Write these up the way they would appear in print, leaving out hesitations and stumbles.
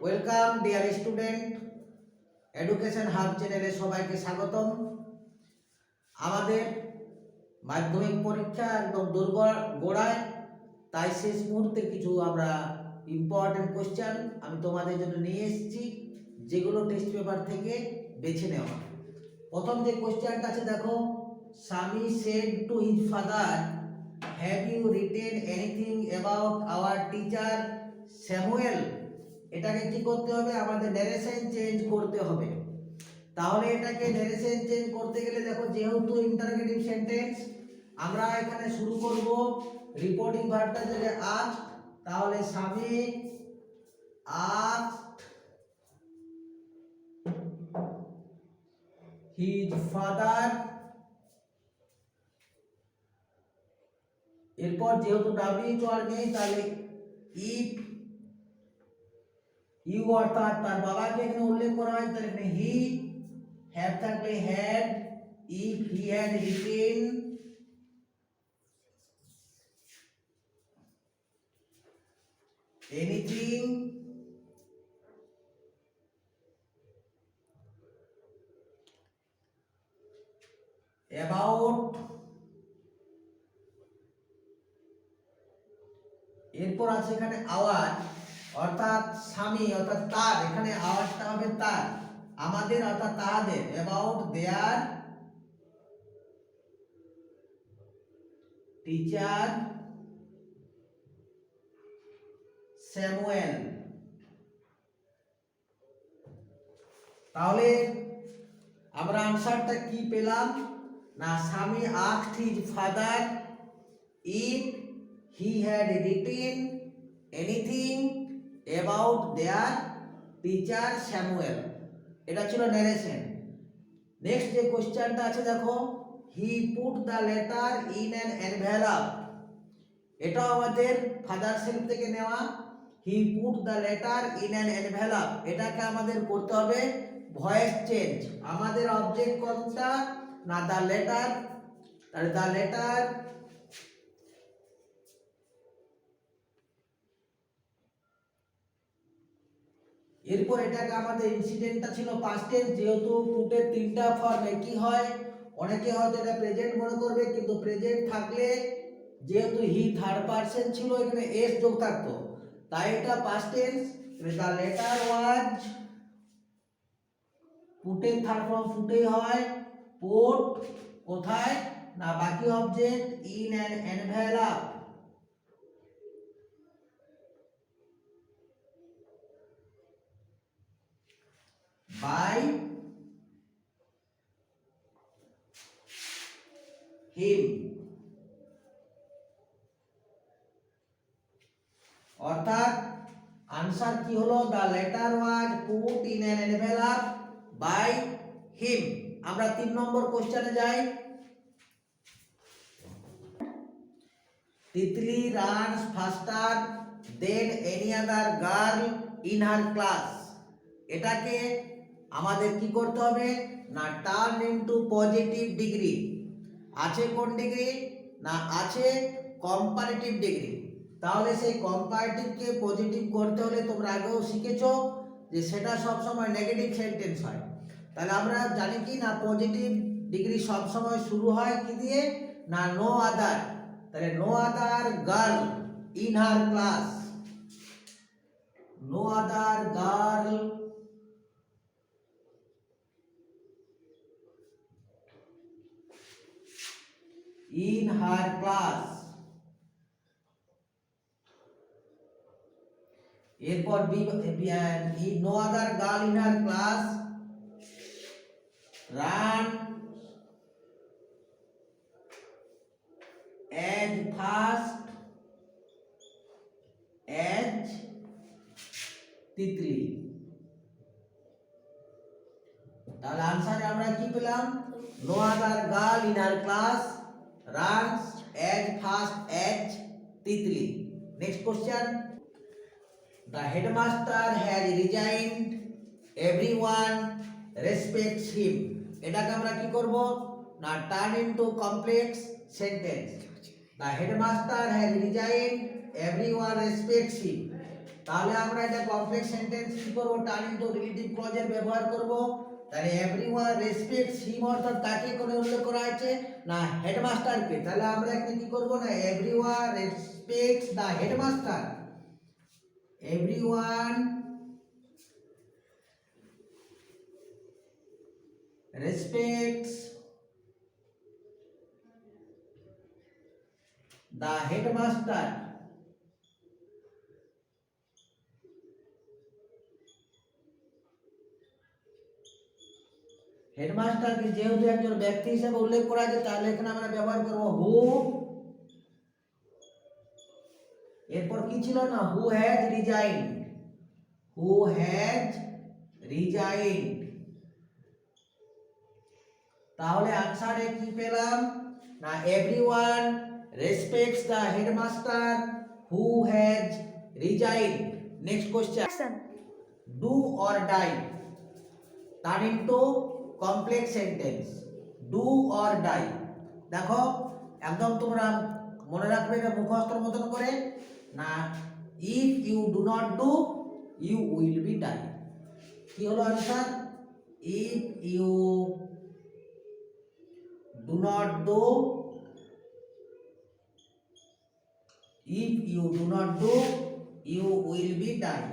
Welcome dear student, education hub চ্যানেলে সবাইকে স্বাগতম। আমাদের মাধ্যমিক পরীক্ষা একদম গোড়ায়, তাই শেষ মুহূর্তে কিছু আমরা ইম্পর্টেন্ট কোশ্চেন আমি তোমাদের জন্য নিয়ে এসেছি, যেগুলো টেস্ট পেপার থেকে বেছে নেওয়া। প্রথম যে কোশ্চেনটা আছে দেখো, Swami said to his father, have you written anything about our teacher Samuel. এটাকে কি করতে হবে? আমাদের ন্যারেশন চেঞ্জ করতে হবে। তাহলে এটাকে ন্যারেশন চেঞ্জ করতে গেলে দেখো, যেহেতু ইন্টারোগেটিভ সেন্টেন্স, আমরা এখানে শুরু করব রিপোর্টিং ভার্বটা থেকে আজ। তাহলে স্বামী asked his father, এরপর যেহেতু ডাব্লিউ আর নেই, তাহলে ইফ ইউ অর্থাৎ তার বাবাকে এখানে উল্লেখ করা হয়, তাহলে এখানে হি, হ্যাভ থাকলে had, if he had written anything about, এরপর আছে এখানে আওয়ার অর্থাৎ স্বামী অর্থাৎ তার, এখানে আওয়ারটা হবে তার, আমাদের অর্থাৎ তাহাদের, অ্যাবাউট দেয়ার টিচার স্যামুয়েল। তাহলে আমরা আনসারটা কি পেলাম না, স্বামী asked his father if he had written anything about their teacher Samuel। এটা ছিল ন্যারেশন। নেক্সট যে কোশ্চেনটা আছে দেখো, he put the letter in an envelope. এটাও আমাদের ফাদার সেলফ থেকে নেওয়া। He put the letter in an envelope, এটাকে আমাদের করতে হবে ভয়েস চেঞ্জ। আমাদের অবজেক্ট কোনটা না, দ্য লেটার, তাহলে দ্য লেটার এরপর এটাকে আমাদের ইনসিডেন্টটা ছিল পাস্ট টেন্স, যেহেতু পুটের তিনটা ফর্ম একই হয়, অনেকে হয়তো এটা প্রেজেন্ট মনে করবে, কিন্তু প্রেজেন্ট থাকলে যেহেতু হি থার্ড পারসন ছিল, এখানে এস যোগ থাকতো, তাই এটা past tense. The letter was, পুটের থার্ড ফর্ম পুটেই হয়, পুট কোথায় না, বাকি object in an envelope, by him, অর্থাৎ আনসার কি হলো, the letter was put in an envelope by him. আমরা 3 নম্বর কোশ্চেনে যাই। Titli runs faster than any other girl in her class. এটাকে আমাদের কি করতে হবে না, টার্ন ইনটু পজিটিভ ডিগ্রি। আছে কোন ডিগ্রি না, আছে কম্পারেটিভ ডিগ্রি। তাহলে সেই কম্পারেটিভকে পজিটিভ করতে হলে তোমরা আগেও শিখেছো যে সেটা সব সময় নেগেটিভ সেন্টেন্স হয়। তাহলে আমরা জানি কি না, পজিটিভ ডিগ্রি সব সময় শুরু হয় কি দিয়ে না, নো আদার। তাহলে no other girl in her class, no other girl in her class। এরপর no other girl in her class ran as fast as Titli. তাহলে আনসারে আমরা কি পেলাম, no other girl in her class runs as fast as Titli. Next question, the headmaster has resigned, everyone respects him। এটাকে আমরা কি করব না, turn into complex sentence. the headmaster has resigned, everyone respects him। তাহলে আমরা এটা কমপ্লেক্স সেন্টেন্স কি করব, টার্ন ইনটু রিলেটিভ ক্লজের ব্যবহার করব। তাহলে এভরিওয়ান রেসপেক্টস হিম অর্থাৎ কাকে করে উল্লেখ করা আছে না হেডমাস্টারকে। তাহলে আমরা এখানে কি করব না everyone respects the headmaster, everyone respects the headmaster, হেডমাস্টারকে যেহেতু একজন ব্যক্তি হিসেবে উল্লেখ করা আছে তাহলে এখানে আমরা ব্যবহার করব হু। এরপর কি ছিল না who has resigned, who has resigned. তাহলে আনসারে কি পেলাম না everyone respects the headmaster who has resigned. Next question, do or die turn into complex sentence, do or die. দেখো একদম তোমরা মনে রাখবে এটা মুখস্থর মতন করে না, if you do not do you will be die. কি হলো answer, if you do not do, if you do not do you will be die.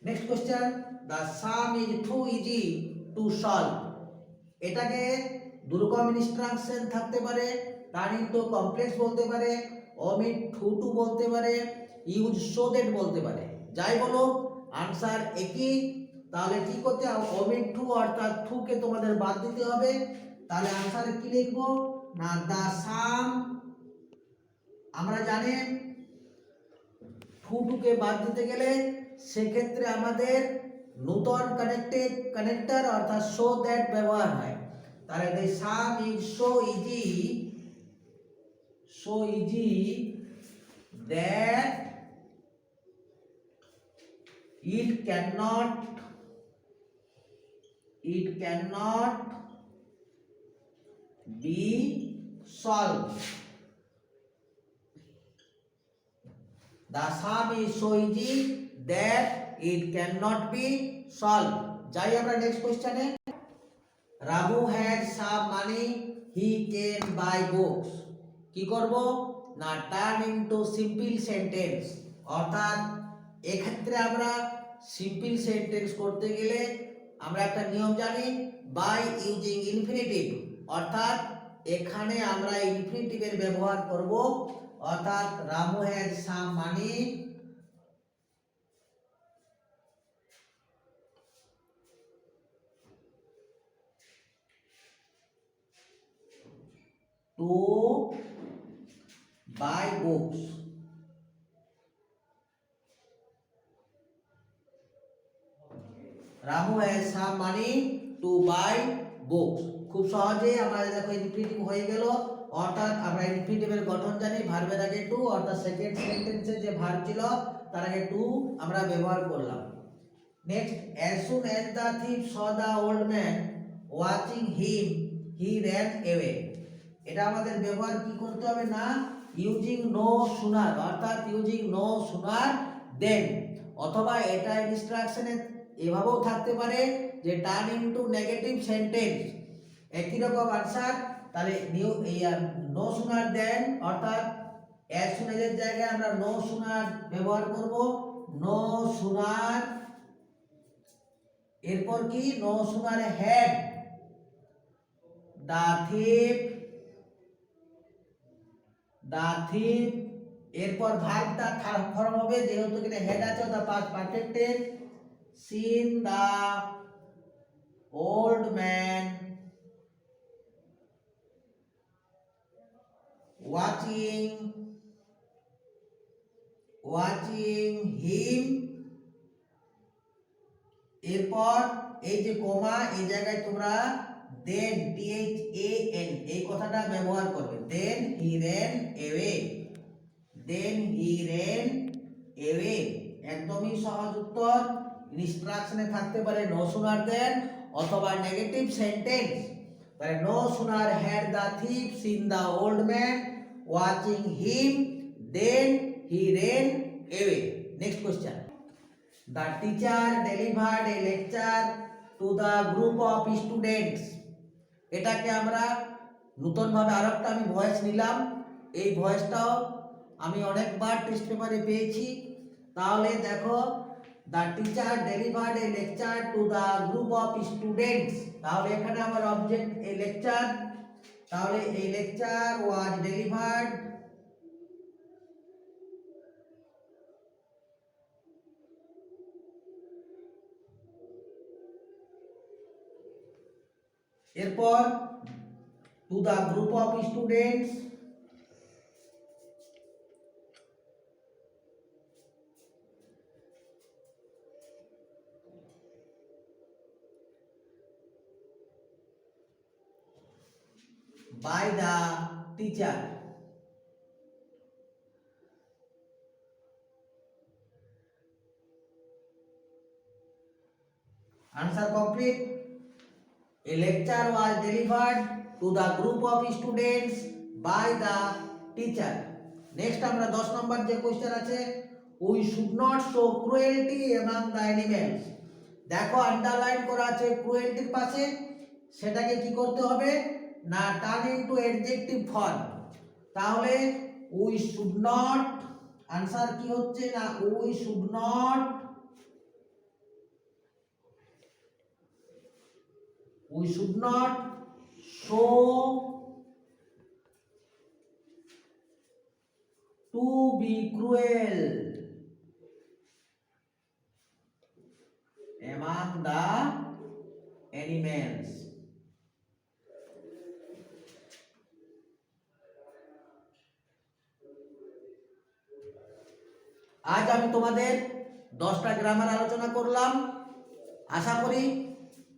Next question, the sum is too easy to solve, এটাকে দুর্গম instruction থাকতে পারে, turn into complex বলতে পারে, omit to বলতে পারে, ইউজ so that বলতে পারে। যাই বলো আনসার একই। তাহলে কি করতে হবে, omit to অর্থাৎ টু কে তোমাদের বাদ দিতে হবে। তাহলে আনসারে কি লিখব না দা সাম, আমরা জানি টু কে বাদ দিতে গেলে সেক্ষেত্রে আমাদের নূতন কানেক্টর অর্থাৎ সো দ্যাট ব্যবহার হয়। তাহলে the sum is so easy that it cannot be solved. The sum is so easy that it cannot be solved. যাই আমরা নেক্সট কোশ্চেনে, Ramu had some money he can buy books. কি করব না টার্ন ইনটু সিম্পল সেন্টেন্স, অর্থাৎ এক্ষেত্রে আমরা simple sentence করতে গেলে আমরা একটা নিয়ম জানি, বাই ইউজিং ইনফিনিটিভ, অর্থাৎ এখানে আমরা ইনফিনিটিভের ব্যবহার করব। অর্থাৎ Ramu has some money to buy books. Ramu has some money to buy books. খুব সহজে আমাদের দেখো ইনফিনিটিভ হয়ে গেল, অর্থাৎ আমরা ইনফিনিটিভের গঠন জানি, ভার্বের আগে টু, অর্থাৎ সেকেন্ড সেন্টেন্সে যে ভার্ব ছিল তার আগে টু আমরা ব্যবহার করলাম। Next, as soon as the thief saw the old man watching him he ran away। এটা আমাদের ব্যবহার কি করতে হবে না ইউজিং নো সুনার, অর্থাৎ ইউজিং নো সুনার দেন, অথবা এটা ইনস্ট্রাকশনে এভাবেও থাকতে পারে যে টার্ন ইনটু নেগেটিভ সেন্টেন্স, একই রকম আনসার। তাহলে নো সুনার দেন অর্থাৎ অ্যাজ সুন এর জায়গায় আমরা নো সুনার ব্যবহার করব, নো সুনার। এরপর কি no sooner had the thief, এরপর ভার্বটা থার্ড ফর্ম হবে, যেহেতু এখানে হেড আছে অর্থাৎ past perfect tense, seen the old man watching him। এরপর এই যে কমা এই জায়গায় তোমরা দেন THAN এই কথাটা ব্যবহার করবে, দেন হি ran away। একদমই সহজ উত্তর। ইনস্ট্রাকশনে থাকতে পারে নো সুনার দেন অথবা নেগেটিভ সেন্টেন্স, তাহলে no sooner had the thief seen the old man watching him then he ran away. Next question. The teacher delivered a lecture to the group of students. এটাকে আমরা নতুনভাবে আরেকটা আমি voice নিলাম। এই ভয়েসটাও আমি অনেকবার টেস্ট পেপারে পেয়েছি। তাহলে দেখো, the teacher delivered a lecture to the group of students. তাহলে এখানে আমার অবজেক্ট এ লেকচার, তাহলে এই লেকচার ওয়াজ ডেলিভার্ড এরপর to the group of students by the teacher. Answer complete. A lecture was delivered to the group of students by the teacher. Next আমরা 10 নম্বর যে question আছে, we should not show cruelty among the animals. দেখো underline করা আছে ক্রুয়েলটির পাশে, সেটাকে কি করতে হবে না টার্ন ইনটু অ্যাডজেক্টিভ ফর্ম। তাহলে we should not, আনসার কি হচ্ছে না we should not show to be cruel among the animals. আজ আমি তোমাদের 10টা গ্রামার আলোচনা করলাম। আশা করি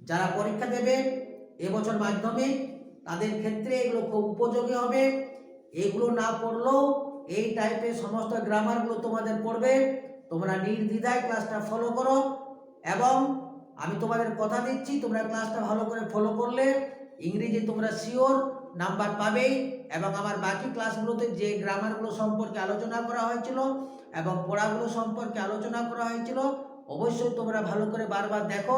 যারা পরীক্ষা দেবে এবছর মাধ্যমিক, তাদের ক্ষেত্রে এগুলো খুব উপযোগী হবে। এগুলো না পড়লেও এই টাইপের সমস্ত গ্রামারগুলো তোমাদের পড়বে। তোমরা নির্দ্বিধায় ক্লাসটা ফলো করো, এবং আমি তোমাদের কথা দিচ্ছি তোমরা ক্লাসটা ভালো করে ফলো করলে ইংরেজি তোমরা শিওর নাম্বার পাবেই। এবং আমার বাকি ক্লাসগুলোতে যে গ্রামারগুলো সম্পর্কে আলোচনা করা হয়েছিল এবং পড়াগুলো সম্পর্কে আলোচনা করা হয়েছিল, অবশ্যই তোমরা ভালো করে বারবার দেখো।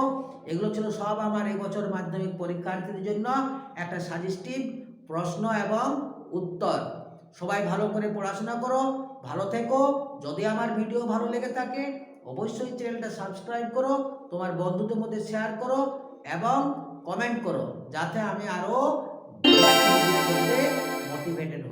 এগুলো ছিল সব আমার এই বছর মাধ্যমিক পরীক্ষার্থীদের জন্য একটা সাজেস্টিভ প্রশ্ন এবং উত্তর। সবাই ভালো করে পড়াশোনা করো, ভালো থেকো। যদি আমার ভিডিও ভালো লেগে থাকে অবশ্যই চ্যানেলটা সাবস্ক্রাইব করো, তোমার বন্ধুদের মধ্যে শেয়ার করো এবং কমেন্ট করো, যাতে আমি আরো মোটিভেটেড